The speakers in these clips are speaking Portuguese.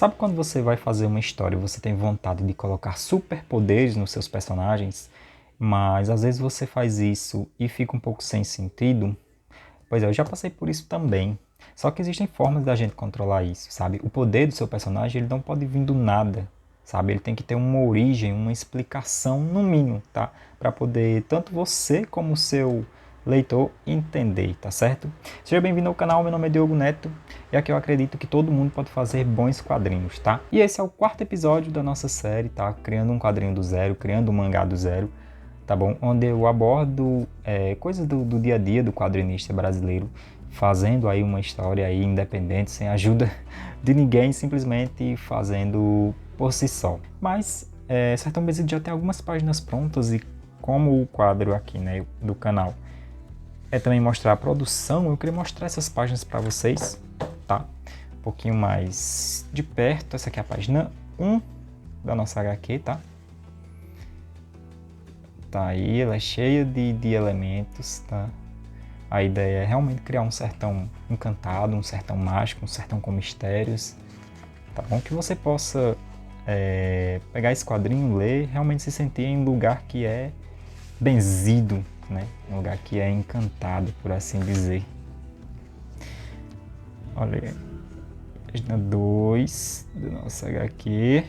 Sabe quando você vai fazer uma história e você tem vontade de colocar superpoderes nos seus personagens, mas às vezes você faz isso e fica um pouco sem sentido? Pois é, eu já passei por isso também. Só que existem formas da gente controlar isso, sabe? O poder do seu personagem, ele não pode vir do nada, sabe? Ele tem que ter uma origem, uma explicação, no mínimo, tá? Para poder tanto você como o seu leitor entender, tá certo? Seja bem-vindo ao canal, meu nome é Diogo Neto e aqui eu acredito que todo mundo pode fazer bons quadrinhos, tá? E esse é o quarto episódio da nossa série, tá? Criando um quadrinho do zero, criando um mangá do zero, tá bom? Onde eu abordo coisas do dia a dia do quadrinista brasileiro, fazendo aí uma história aí independente, sem ajuda de ninguém, simplesmente fazendo por si só. Mas Sertão Vencido já tem algumas páginas prontas e como o quadro aqui, né, do canal é também mostrar a produção, eu queria mostrar essas páginas para vocês, tá? Um pouquinho mais de perto. Essa aqui é a página 1 da nossa HQ, tá? Tá aí, ela é cheia de elementos, tá? A ideia é realmente criar um sertão encantado, um sertão mágico, um sertão com mistérios, tá bom? Que você possa pegar esse quadrinho, ler, realmente se sentir em um lugar que é benzido, né? Um lugar que é encantado, por assim dizer. Olha aí, página 2 do nosso HQ,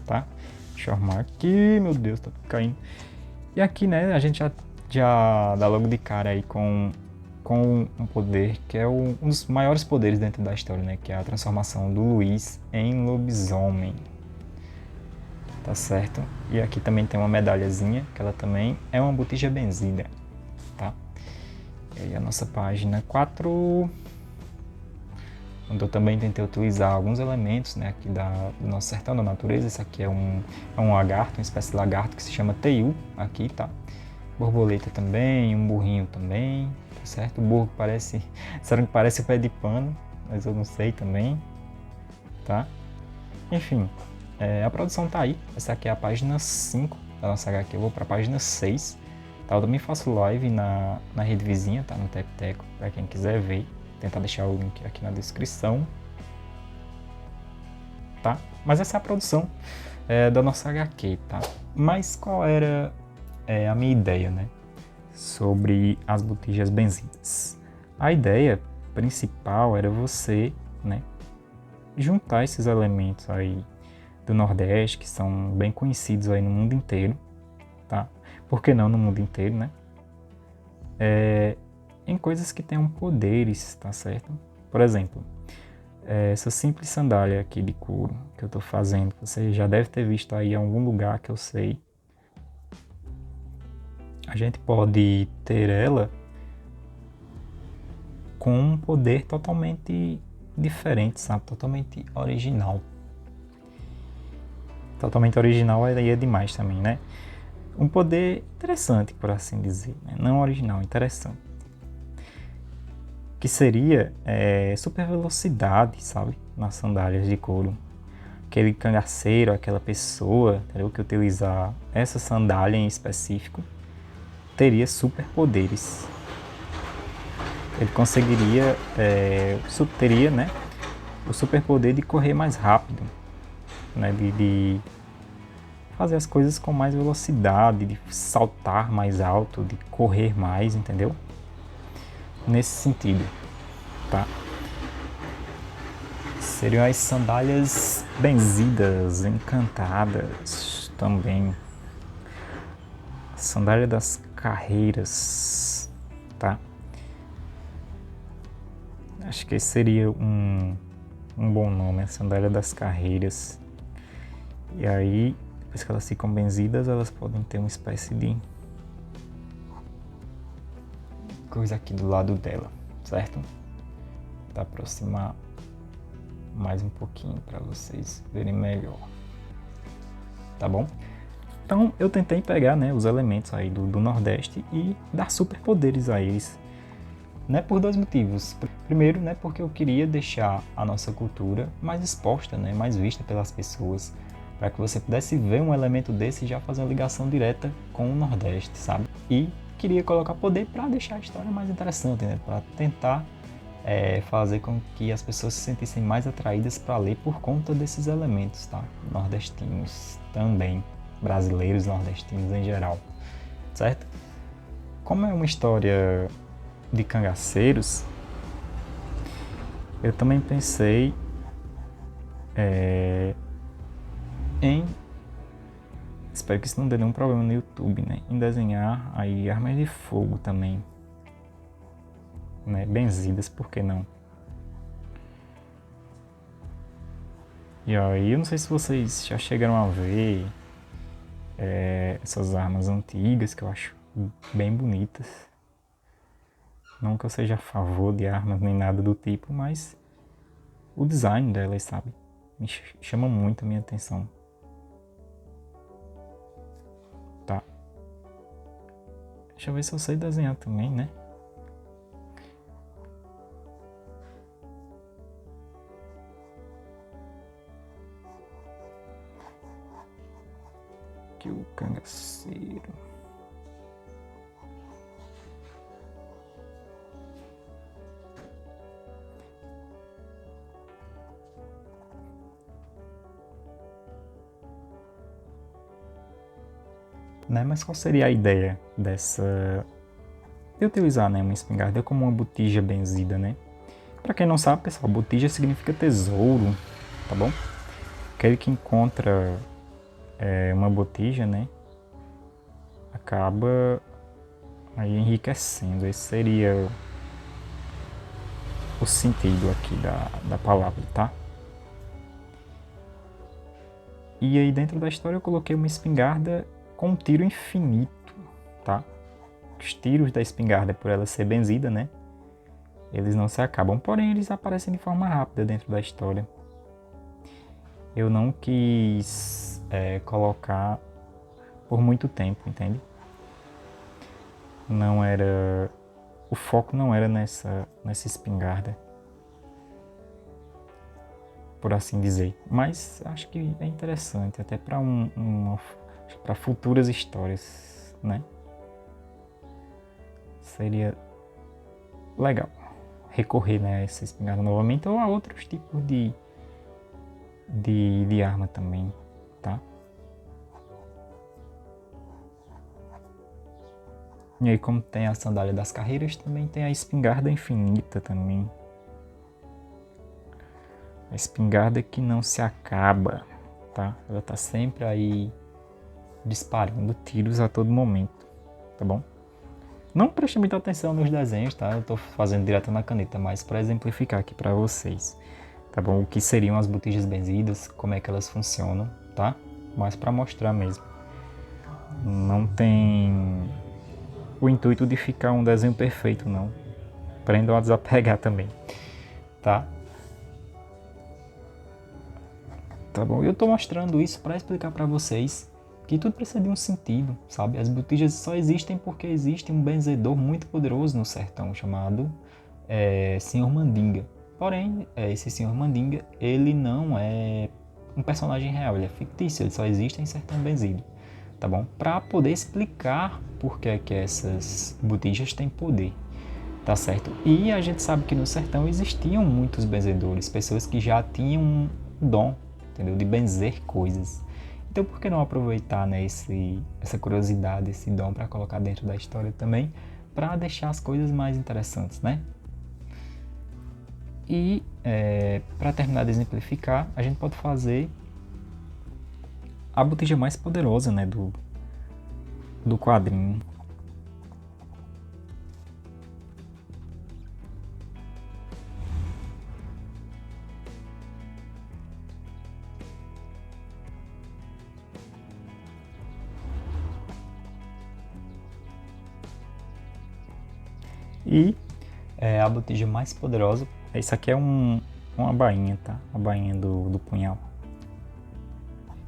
tá? Deixa eu arrumar aqui, meu Deus, tá caindo. E aqui, né, a gente já dá logo de cara aí com um poder que é um dos maiores poderes dentro da história, né? Que é a transformação do Luiz em lobisomem. Tá certo? E aqui também tem uma medalhazinha, que ela também é uma botija benzida, tá? E aí a nossa página 4, onde eu também tentei utilizar alguns elementos, né, aqui do nosso sertão da natureza. Esse aqui é um lagarto, uma espécie de lagarto que se chama teiu, aqui, tá? Borboleta também, um burrinho também, tá certo? O burro parece, disseram que parece o pé de pano, mas eu não sei também, tá? Enfim, a produção tá aí. Essa aqui é a página 5 da nossa HQ. Eu vou para a página 6. Tá? Eu também faço live na rede vizinha, tá? No Tepteco, para quem quiser ver. Vou tentar deixar o link aqui na descrição. Tá? Mas essa é a produção da nossa HQ, tá? Mas qual era a minha ideia, né? Sobre as botijas benzidas. A ideia principal era você, né, juntar esses elementos aí do Nordeste, que são bem conhecidos aí no mundo inteiro, tá? Por que não no mundo inteiro, né? Em coisas que tenham poderes, tá certo? Por exemplo, essa simples sandália aqui de couro que eu tô fazendo, você já deve ter visto aí em algum lugar que eu sei. A gente pode ter ela com um poder totalmente diferente, sabe? Totalmente original. Totalmente original aí é demais também, né? Um poder interessante, por assim dizer, né? Não original, interessante. Que seria super velocidade, sabe? Nas sandálias de couro. Aquele cangaceiro, aquela pessoa, entendeu? Que utilizar essa sandália em específico teria superpoderes. Ele conseguiria, teria, né, o superpoder de correr mais rápido, né? De fazer as coisas com mais velocidade, de saltar mais alto, de correr mais, entendeu? Nesse sentido, tá? Seriam as sandálias benzidas, encantadas também. Sandália das carreiras, tá? Acho que esse seria um bom nome, a sandália das carreiras. E aí, depois que elas ficam benzidas, elas podem ter uma espécie de coisa aqui do lado dela, certo? Vou aproximar mais um pouquinho para vocês verem melhor, tá bom? Então eu tentei pegar, né, os elementos aí do Nordeste e dar superpoderes a eles, né, por dois motivos. Primeiro, né, porque eu queria deixar a nossa cultura mais exposta, né, mais vista pelas pessoas, para que você pudesse ver um elemento desse e já fazer uma ligação direta com o Nordeste, sabe? E queria colocar poder para deixar a história mais interessante, né, para tentar fazer com que as pessoas se sentissem mais atraídas para ler por conta desses elementos, tá? Nordestinos também, brasileiros nordestinos em geral, certo? Como é uma história de cangaceiros, eu também pensei em, espero que isso não dê nenhum problema no YouTube, né? Em desenhar aí armas de fogo também, né? Benzidas, por que não? E aí, eu não sei se vocês já chegaram a ver essas armas antigas que eu acho bem bonitas. Não que eu seja a favor de armas nem nada do tipo, mas o design delas, sabe? Me chama muito a minha atenção. Tá. Deixa eu ver se eu sei desenhar também, né? Aqui o cangaceiro. Né? Mas qual seria a ideia de utilizar, né, uma espingarda como uma botija benzida, né? Para quem não sabe, pessoal, botija significa tesouro, tá bom? Aquele que encontra uma botija, né, acaba aí enriquecendo. Esse seria o sentido aqui da palavra, tá? E aí dentro da história eu coloquei uma espingarda com um tiro infinito, tá? Os tiros da espingarda, por ela ser benzida, né? Eles não se acabam, porém eles aparecem de forma rápida dentro da história. Eu não quis colocar por muito tempo, entende? Não era... O foco não era nessa espingarda, por assim dizer. Mas acho que é interessante, até para para futuras histórias, né? Seria legal recorrer, né, a essa espingarda novamente ou a outros tipos de arma também, tá? E aí, como tem a sandália das carreiras, também tem a espingarda infinita também. A espingarda que não se acaba, tá? Ela tá sempre aí disparando tiros a todo momento, tá bom? Não preste muita atenção nos desenhos, tá? Eu tô fazendo direto na caneta, mas para exemplificar aqui para vocês, tá bom? O que seriam as botijas benzidas, como é que elas funcionam, tá? Mas para mostrar mesmo. Não tem o intuito de ficar um desenho perfeito, não. Aprendam a desapegar também, tá? Tá bom? Eu tô mostrando isso para explicar para vocês que tudo precisa de um sentido, sabe? As botijas só existem porque existe um benzedor muito poderoso no sertão chamado Senhor Mandinga. Porém, esse Senhor Mandinga, ele não é um personagem real, ele é fictício, ele só existe em Sertão Benzido, tá bom? Para poder explicar por que essas botijas têm poder, tá certo? E a gente sabe que no sertão existiam muitos benzedores, pessoas que já tinham um dom, entendeu? De benzer coisas. Então por que não aproveitar, né, essa curiosidade, esse dom para colocar dentro da história também, para deixar as coisas mais interessantes, né? E para terminar de exemplificar, a gente pode fazer a botija mais poderosa, né, do quadrinho. E a botija mais poderosa, isso aqui é uma bainha, tá? A bainha do punhal.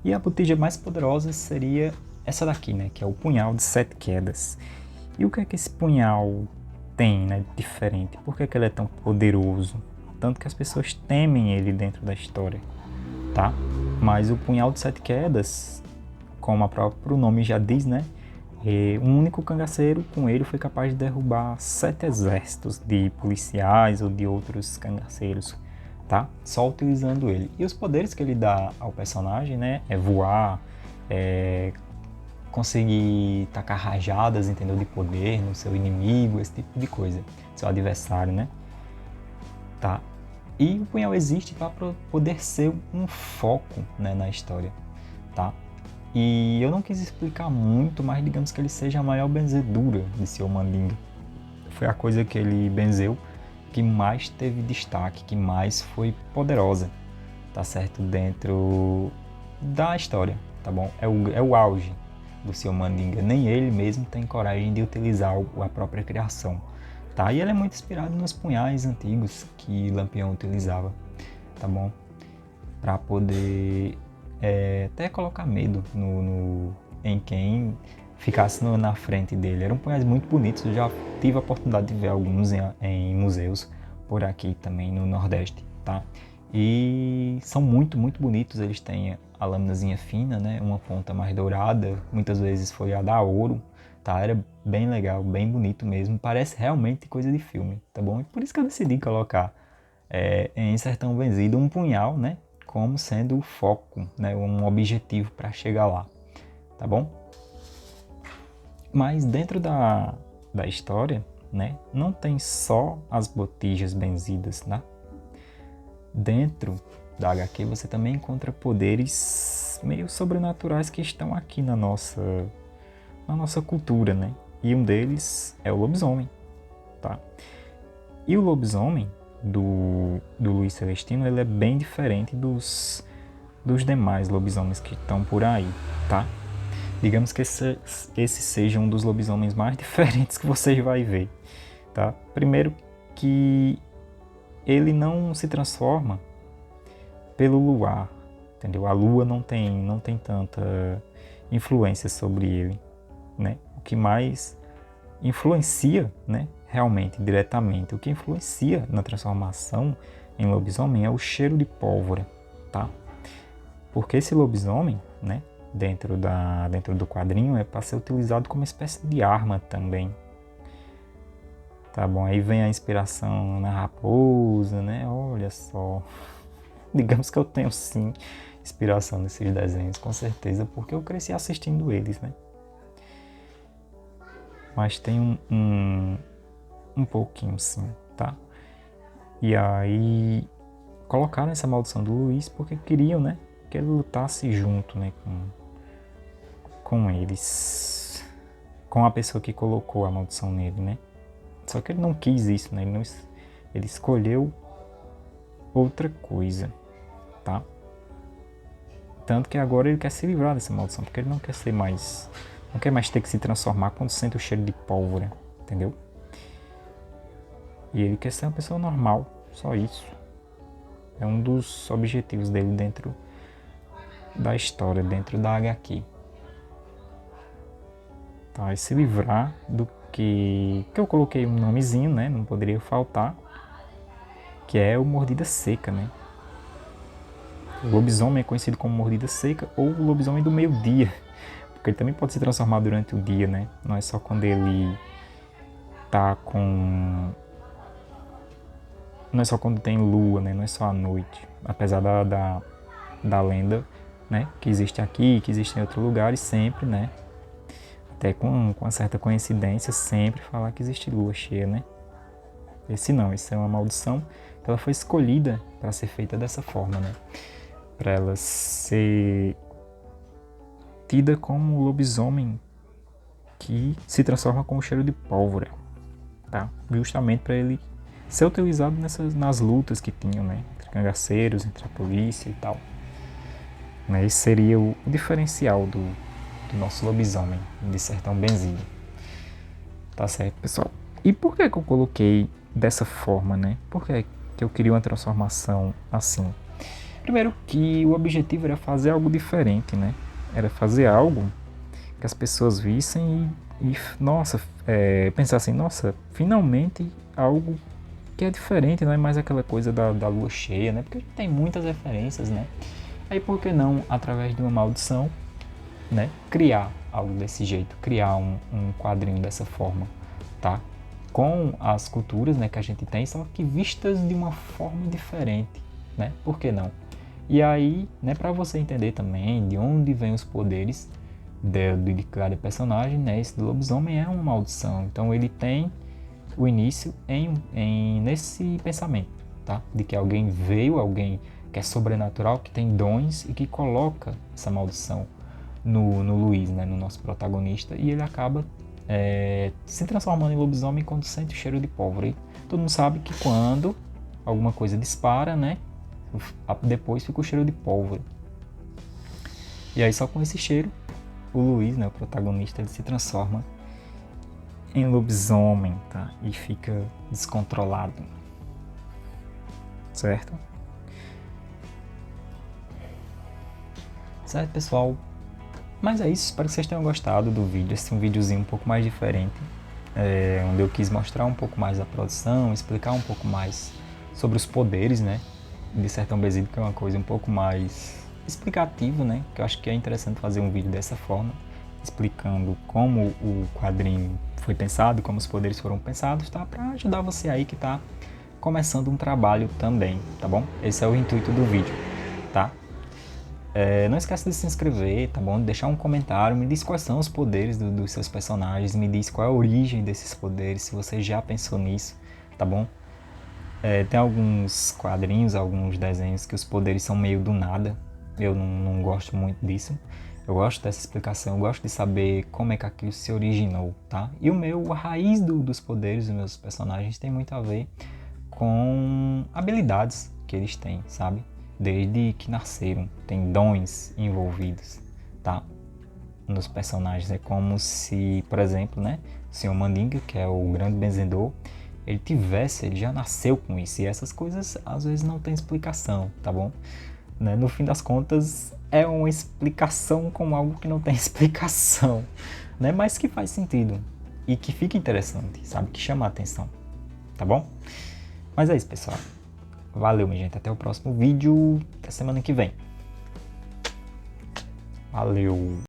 E a botija mais poderosa seria essa daqui, né? Que é o punhal de 7 quedas. E o que é que esse punhal tem, né, diferente? Por que é que ele é tão poderoso? Tanto que as pessoas temem ele dentro da história, tá? Mas o punhal de 7 quedas, como o próprio nome já diz, né? Um único cangaceiro com ele foi capaz de derrubar 7 exércitos de policiais ou de outros cangaceiros, tá? Só utilizando ele. E os poderes que ele dá ao personagem, né? É voar, conseguir tacar rajadas, entendeu? De poder no seu inimigo, esse tipo de coisa. Seu adversário, né? Tá? E o punhal existe para poder ser um foco, né, na história, tá? E eu não quis explicar muito, mas digamos que ele seja a maior benzedura de seu Mandinga. Foi a coisa que ele benzeu que mais teve destaque, que mais foi poderosa, tá certo? Dentro da história, tá bom? É o auge do seu Mandinga. Nem ele mesmo tem coragem de utilizar a própria criação, tá? E ele é muito inspirado nos punhais antigos que Lampião utilizava, tá bom? Para poder até colocar medo em quem ficasse na frente dele. Eram punhais muito bonitos, eu já tive a oportunidade de ver alguns em museus por aqui também no Nordeste, tá? E são muito, muito bonitos, eles têm a lâminazinha fina, né? Uma ponta mais dourada, muitas vezes foi a da ouro, tá? Era bem legal, bem bonito mesmo, parece realmente coisa de filme, tá bom? E por isso que eu decidi colocar em Sertão Vencido um punhal, né? Como sendo o foco, né? Um objetivo para chegar lá, tá bom? Mas dentro da história, né? Não tem só as botijas benzidas, né? Dentro da HQ você também encontra poderes meio sobrenaturais que estão aqui na nossa cultura, né? E um deles é o lobisomem, tá? E o lobisomem do Luiz Celestino, ele é bem diferente dos demais lobisomens que estão por aí, tá? Digamos que esse seja um dos lobisomens mais diferentes que vocês vão ver, tá? Primeiro que ele não se transforma pelo luar, entendeu? A lua não tem tanta influência sobre ele, né? O que mais influencia, né? Realmente, diretamente, o que influencia na transformação em lobisomem é o cheiro de pólvora, tá? Porque esse lobisomem, né? Dentro do quadrinho é para ser utilizado como espécie de arma também, tá bom? Aí vem a inspiração na raposa, né? Olha só, digamos que eu tenho sim inspiração nesses desenhos, com certeza, porque eu cresci assistindo eles, né? Mas tem um pouquinho sim, tá? E aí colocaram essa maldição do Luiz porque queriam, né? Que ele lutasse junto, né? Com eles, com a pessoa que colocou a maldição nele, né? Só que ele não quis isso, né? Ele escolheu outra coisa, tá? Tanto que agora ele quer se livrar dessa maldição, porque ele não quer mais ter que se transformar quando sente o cheiro de pólvora, entendeu? E ele quer ser uma pessoa normal, só isso. É um dos objetivos dele dentro da história, dentro da HQ. Tá? E se livrar do que eu coloquei um nomezinho, né? Não poderia faltar, que é o Mordida Seca, né? O lobisomem é conhecido como Mordida Seca ou o lobisomem do meio-dia, porque ele também pode se transformar durante o dia, né? Não é só quando ele tá com... Não é só quando tem lua, né? Não é só à noite. Apesar da lenda, né? Que existe aqui, que existe em outros lugares, sempre, né? Até com uma certa coincidência, sempre falar que existe lua cheia, né? Esse não, isso é uma maldição. Ela foi escolhida para ser feita dessa forma, né? Para ela ser tida como lobisomem que se transforma com o cheiro de pólvora, tá? Justamente para ele ser utilizado nas lutas que tinham, né? Entre cangaceiros, entre a polícia e tal. Esse seria o diferencial do nosso lobisomem de Sertão Vencido. Tá certo, pessoal? E por que eu coloquei dessa forma, né? Por que eu queria uma transformação assim? Primeiro que o objetivo era fazer algo diferente, né? Era fazer algo que as pessoas vissem e nossa, pensassem, nossa, finalmente algo que é diferente, não é mais aquela coisa da lua cheia, né? Porque tem muitas referências, né? Aí por que não, através de uma maldição, né, criar algo desse jeito, criar um quadrinho dessa forma, tá? Com as culturas, né, que a gente tem, são aqui vistas de uma forma diferente, né? Por que não? E aí, né, para você entender também de onde vêm os poderes de cada personagem, né, esse do lobisomem é uma maldição. Então ele tem o início nesse pensamento, tá? De que alguém veio, alguém que é sobrenatural, que tem dons e que coloca essa maldição no Luiz, né, no nosso protagonista, e ele acaba se transformando em lobisomem quando sente o cheiro de pólvora. E todo mundo sabe que quando alguma coisa dispara, né, depois fica o cheiro de pólvora. E aí só com esse cheiro, o Luiz, né, o protagonista, ele se transforma em lobisomem, tá? E fica descontrolado. Certo? Certo, pessoal? Mas é isso, espero que vocês tenham gostado do vídeo. Esse é um videozinho um pouco mais diferente, onde eu quis mostrar um pouco mais da produção, explicar um pouco mais sobre os poderes, né, de Sertão Basilisco, que é uma coisa um pouco mais explicativa, né, que eu acho que é interessante fazer um vídeo dessa forma, explicando como o quadrinho foi pensado, como os poderes foram pensados, tá, para ajudar você aí que tá começando um trabalho também, tá bom? Esse é o intuito do vídeo, tá? Não esqueça de se inscrever, tá bom? De deixar um comentário, me diz quais são os poderes dos seus personagens, me diz qual é a origem desses poderes, se você já pensou nisso, tá bom? Tem alguns quadrinhos, alguns desenhos que os poderes são meio do nada, eu não gosto muito disso. Eu gosto dessa explicação, eu gosto de saber como é que aquilo se originou, tá? E a raiz dos poderes dos meus personagens tem muito a ver com habilidades que eles têm, sabe? Desde que nasceram, tem dons envolvidos, tá? Nos personagens. É como se, por exemplo, né, o Senhor Mandinga, que é o grande benzedor, ele já nasceu com isso. E essas coisas às vezes não tem explicação, tá bom? Né? No fim das contas, é uma explicação com algo que não tem explicação, né? Mas que faz sentido e que fica interessante, sabe? Que chama a atenção, tá bom? Mas é isso, pessoal. Valeu, minha gente. Até o próximo vídeo da semana que vem. Valeu!